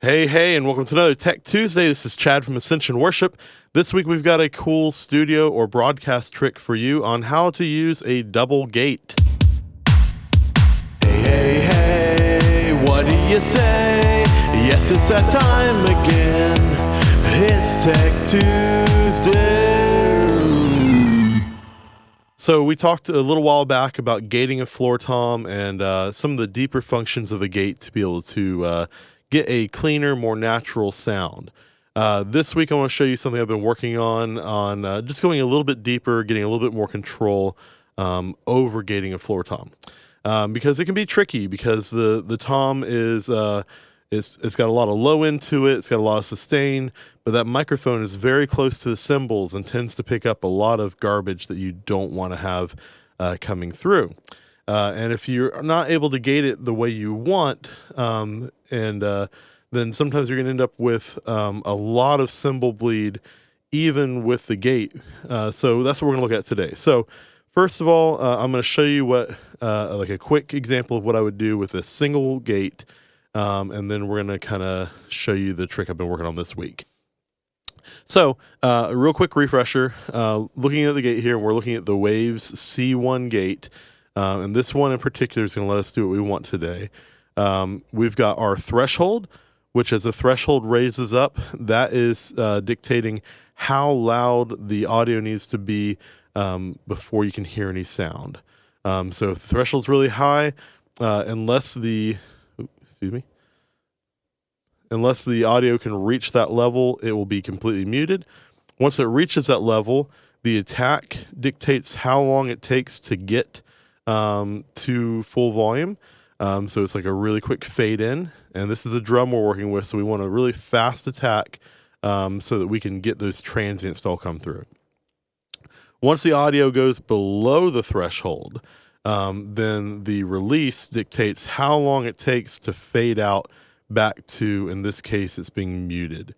Hey, and welcome to another Tech Tuesday. This is Chad from Ascension Worship. This week we've got a cool studio or broadcast trick for you on how to use a double gate. Hey, what do you say? Yes, it's that time again. It's Tech Tuesday. So we talked a little while back about gating a floor tom and some of the deeper functions of a gate to be able to get a cleaner, more natural sound. This week I want to show you something I've been working on just going a little bit deeper, getting a little bit more control over gating a floor tom. Because it can be tricky because the tom it's got a lot of low end to it, it's got a lot of sustain, but that microphone is very close to the cymbals and tends to pick up a lot of garbage that you don't want to have coming through. And if you're not able to gate it the way you want, then sometimes you're going to end up with a lot of cymbal bleed, even with the gate. So that's what we're going to look at today. So first of all, I'm going to show you what like a quick example of what I would do with a single gate, and then we're going to kind of show you the trick I've been working on this week. So a real quick refresher, looking at the gate here, we're looking at the Waves C1 gate. And this one in particular is going to let us do what we want today. We've got our threshold, which as the threshold raises up, that is dictating how loud the audio needs to be before you can hear any sound. So if the threshold's really high, unless the audio can reach that level, it will be completely muted. Once it reaches that level, the attack dictates how long it takes to get to full volume. So it's like a really quick fade in, and this is a drum we're working with, so we want a really fast attack so that we can get those transients to all come through. Once the audio goes below the threshold, then the release dictates how long it takes to fade out back to, in this case, it's being muted.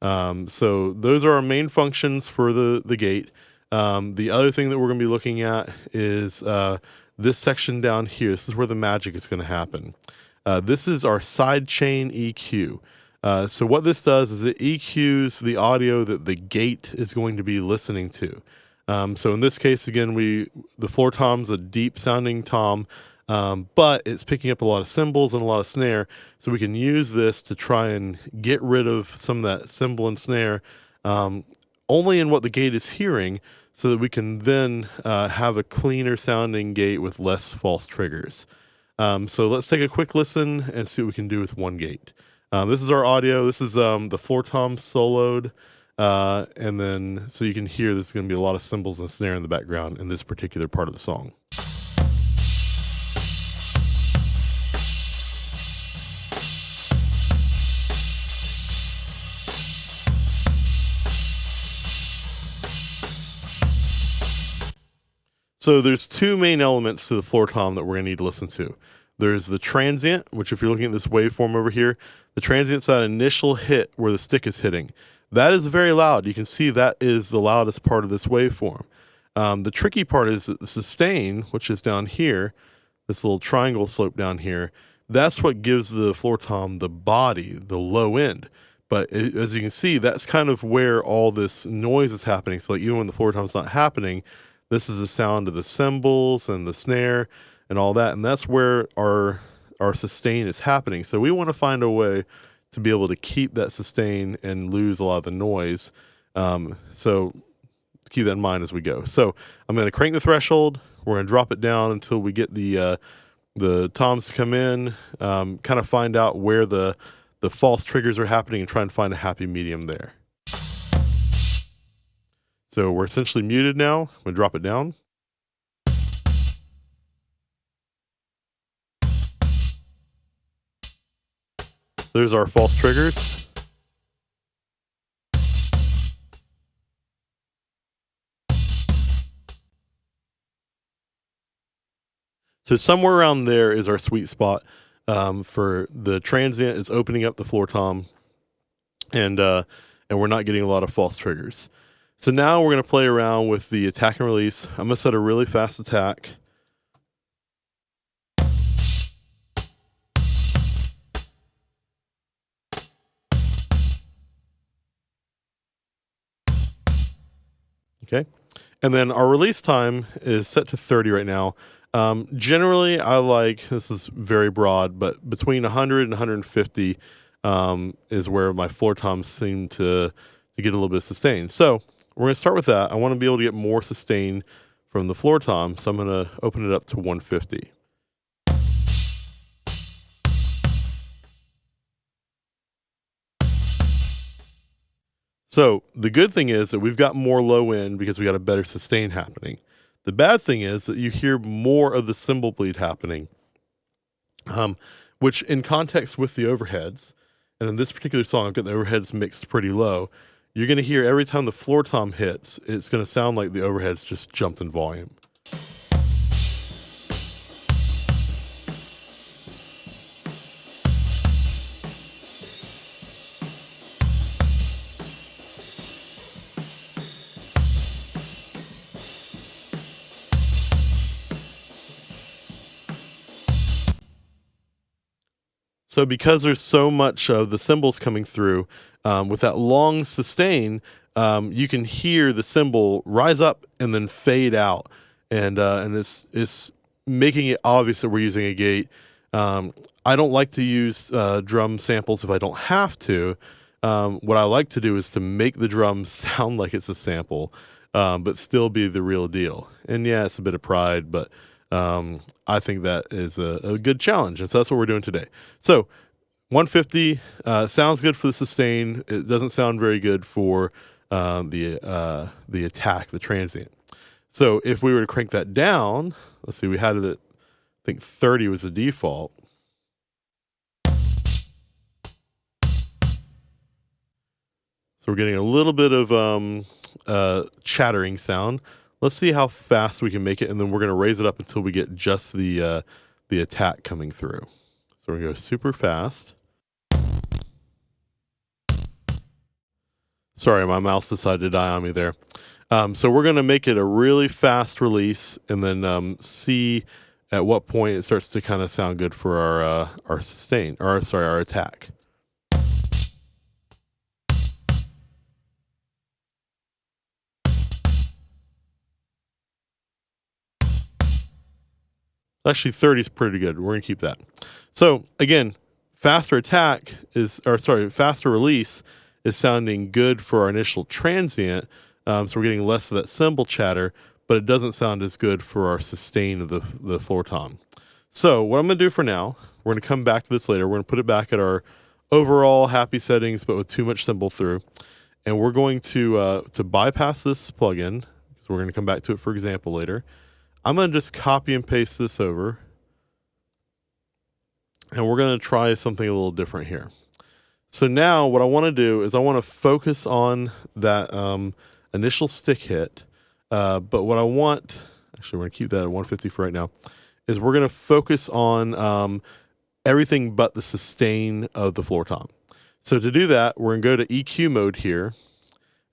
So those are our main functions for the gate. The other thing that we're going to be looking at is this section down here. This is where the magic is going to happen. This is our Sidechain Eq. So what this does is it EQs the audio that the gate is going to be listening to. So in this case, again, the floor tom's a deep sounding tom, but it's picking up a lot of cymbals and a lot of snare. So we can use this to try and get rid of some of that cymbal and snare only in what the gate is hearing, so that we can then have a cleaner sounding gate with less false triggers. So let's take a quick listen and see what we can do with one gate. This is our audio. This is the floor tom soloed. And then so you can hear there's going to be a lot of cymbals and snare in the background in this particular part of the song. So there's two main elements to the floor tom that we're going to need to listen to. There's the transient, which if you're looking at this waveform over here, the transient's that initial hit where the stick is hitting. That is very loud. You can see that is the loudest part of this waveform. The tricky part is that the sustain, which is down here, this little triangle slope down here, that's what gives the floor tom the body, the low end. But as you can see, that's kind of where all this noise is happening. So like even when the floor tom's not happening, this is the sound of the cymbals and the snare and all that. And that's where our sustain is happening. So we want to find a way to be able to keep that sustain and lose a lot of the noise. So keep that in mind as we go. So I'm going to crank the threshold. We're going to drop it down until we get the toms to come in, kind of find out where the false triggers are happening and try and find a happy medium there. So we're essentially muted now. I'm going to drop it down. There's our false triggers. So somewhere around there is our sweet spot for the transient is opening up the floor tom, and we're not getting a lot of false triggers. So now we're going to play around with the attack and release. I'm going to set a really fast attack. Okay. And then our release time is set to 30 right now. Generally, I like, this is very broad, but between 100 and 150 is where my floor toms seem to get a little bit of sustain. So we're going to start with that. I want to be able to get more sustain from the floor tom, so I'm going to open it up to 150. So the good thing is that we've got more low end because we got a better sustain happening. The bad thing is that you hear more of the cymbal bleed happening, which in context with the overheads, and in this particular song, I've got the overheads mixed pretty low. You're going to hear every time the floor tom hits, it's going to sound like the overheads just jumped in volume. So because there's so much of the cymbals coming through, with that long sustain, you can hear the cymbal rise up and then fade out, and it's making it obvious that we're using a gate. I don't like to use drum samples if I don't have to. What I like to do is to make the drums sound like it's a sample, but still be the real deal. And yeah, it's a bit of pride, but I think that is a good challenge, and so that's what we're doing today. So 150 sounds good for the sustain. It doesn't sound very good for the attack, the transient. So if we were to crank that down, let's see, we had it at, I think 30 was the default. So we're getting a little bit of chattering sound. Let's see how fast we can make it, and then we're going to raise it up until we get just the attack coming through. So we're going to go super fast. Sorry, my mouse decided to die on me there. So we're going to make it a really fast release, and then see at what point it starts to kind of sound good for our sustain, or sorry, our attack. Actually, 30 is pretty good. We're going to keep that. So again, faster release is sounding good for our initial transient. So we're getting less of that cymbal chatter, but it doesn't sound as good for our sustain of the floor tom. So what I'm going to do for now, we're going to come back to this later. We're going to put it back at our overall happy settings, but with too much cymbal through. And we're going to bypass this plugin, because we're going to come back to it for example later. I'm going to just copy and paste this over, and we're going to try something a little different here. So now what I want to do is I want to focus on that initial stick hit, but what I want, actually we're going to keep that at 150 for right now, is we're going to focus on everything but the sustain of the floor tom. So to do that, we're going to go to EQ mode here.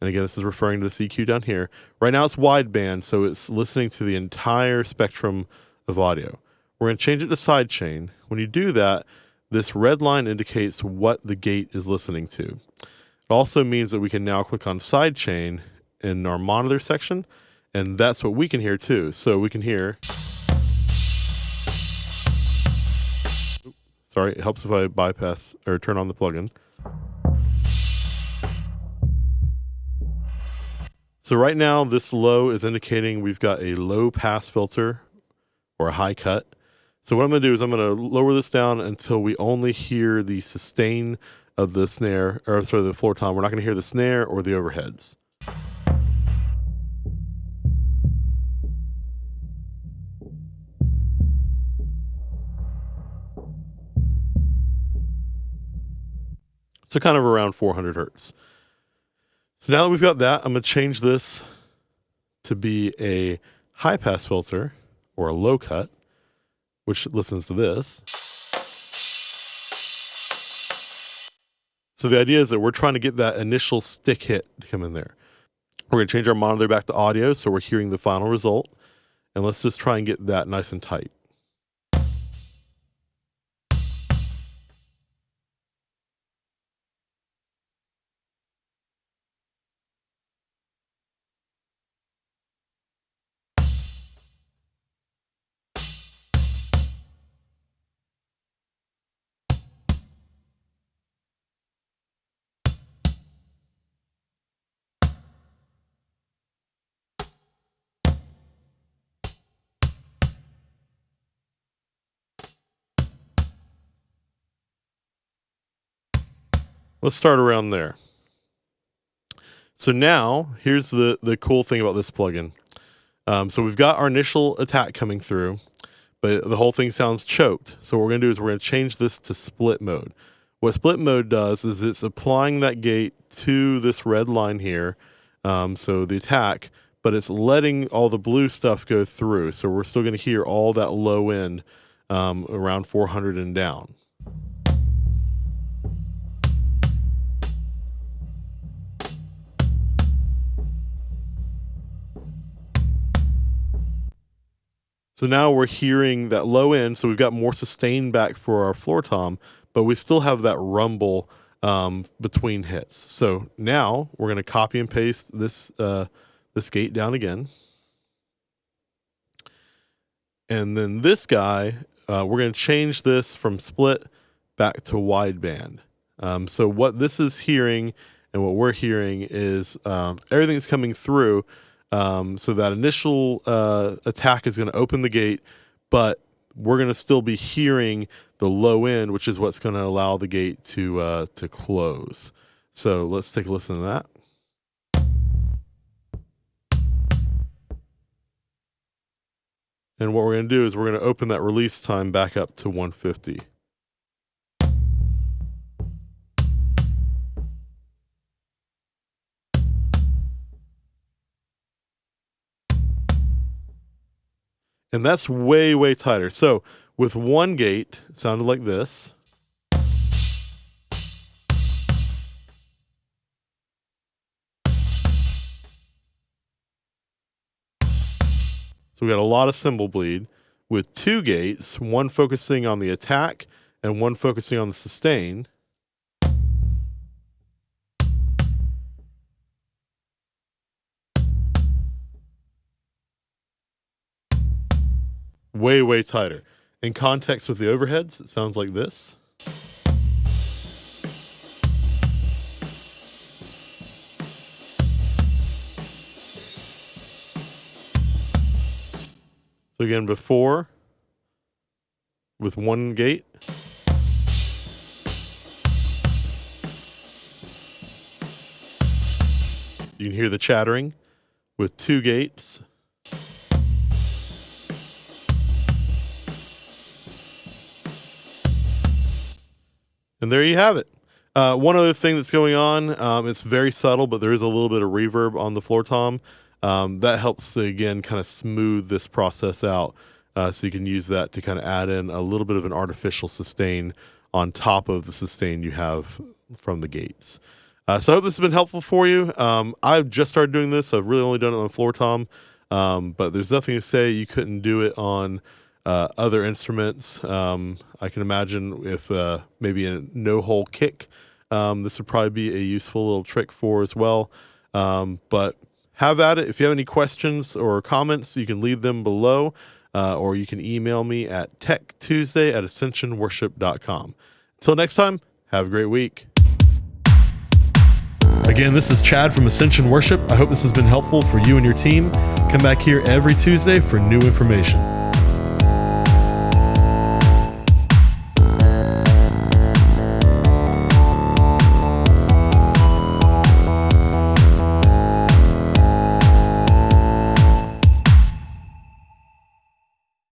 And again, this is referring to this EQ down here. Right now it's wideband, so it's listening to the entire spectrum of audio. We're going to change it to sidechain. When you do that, this red line indicates what the gate is listening to. It also means that we can now click on sidechain in our monitor section, and that's what we can hear too. So we can hear... Sorry, it helps if I bypass or turn on the plugin. So right now, this low is indicating we've got a low pass filter or a high cut. So what I'm going to do is I'm going to lower this down until we only hear the sustain of the snare, or sorry, the floor tom. We're not going to hear the snare or the overheads. So kind of around 400 hertz. So now that we've got that, I'm going to change this to be a high pass filter or a low cut, which listens to this. So the idea is that we're trying to get that initial stick hit to come in there. We're going to change our monitor back to audio so we're hearing the final result. And let's just try and get that nice and tight. Let's start around there. So now, here's the cool thing about this plugin. So we've got our initial attack coming through, but the whole thing sounds choked. So what we're going to do is we're going to change this to split mode. What split mode does is it's applying that gate to this red line here, so the attack, but it's letting all the blue stuff go through. So we're still going to hear all that low end around 400 and down. So now we're hearing that low end, so we've got more sustain back for our floor tom, but we still have that rumble between hits. So now we're going to copy and paste this gate down again. And then this guy, we're going to change this from split back to wideband. So what this is hearing and what we're hearing is everything's coming through. So that initial attack is going to open the gate, but we're going to still be hearing the low end, which is what's going to allow the gate to close. So let's take a listen to that. And what we're going to do is we're going to open that release time back up to 150. And that's way, way tighter. So with one gate, it sounded like this. So we got a lot of cymbal bleed. With two gates, one focusing on the attack and one focusing on the sustain. Way, way tighter. In context with the overheads, it sounds like this. So again, before, with one gate. You can hear the chattering. With two gates. And there you have it. One other thing that's going on, it's very subtle, but there is a little bit of reverb on the floor tom. That helps to, again, kind of smooth this process out. So you can use that to kind of add in a little bit of an artificial sustain on top of the sustain you have from the gates. So I hope this has been helpful for you. I've just started doing this. I've really only done it on the floor tom. But there's nothing to say you couldn't do it on other instruments. I can imagine if maybe a no-hole kick, this would probably be a useful little trick for as well. But have at it. If you have any questions or comments, you can leave them below, or you can email me at TechTuesday@ascensionworship.com. Until next time, have a great week. Again, this is Chad from Ascension Worship. I hope this has been helpful for you and your team. Come back here every Tuesday for new information.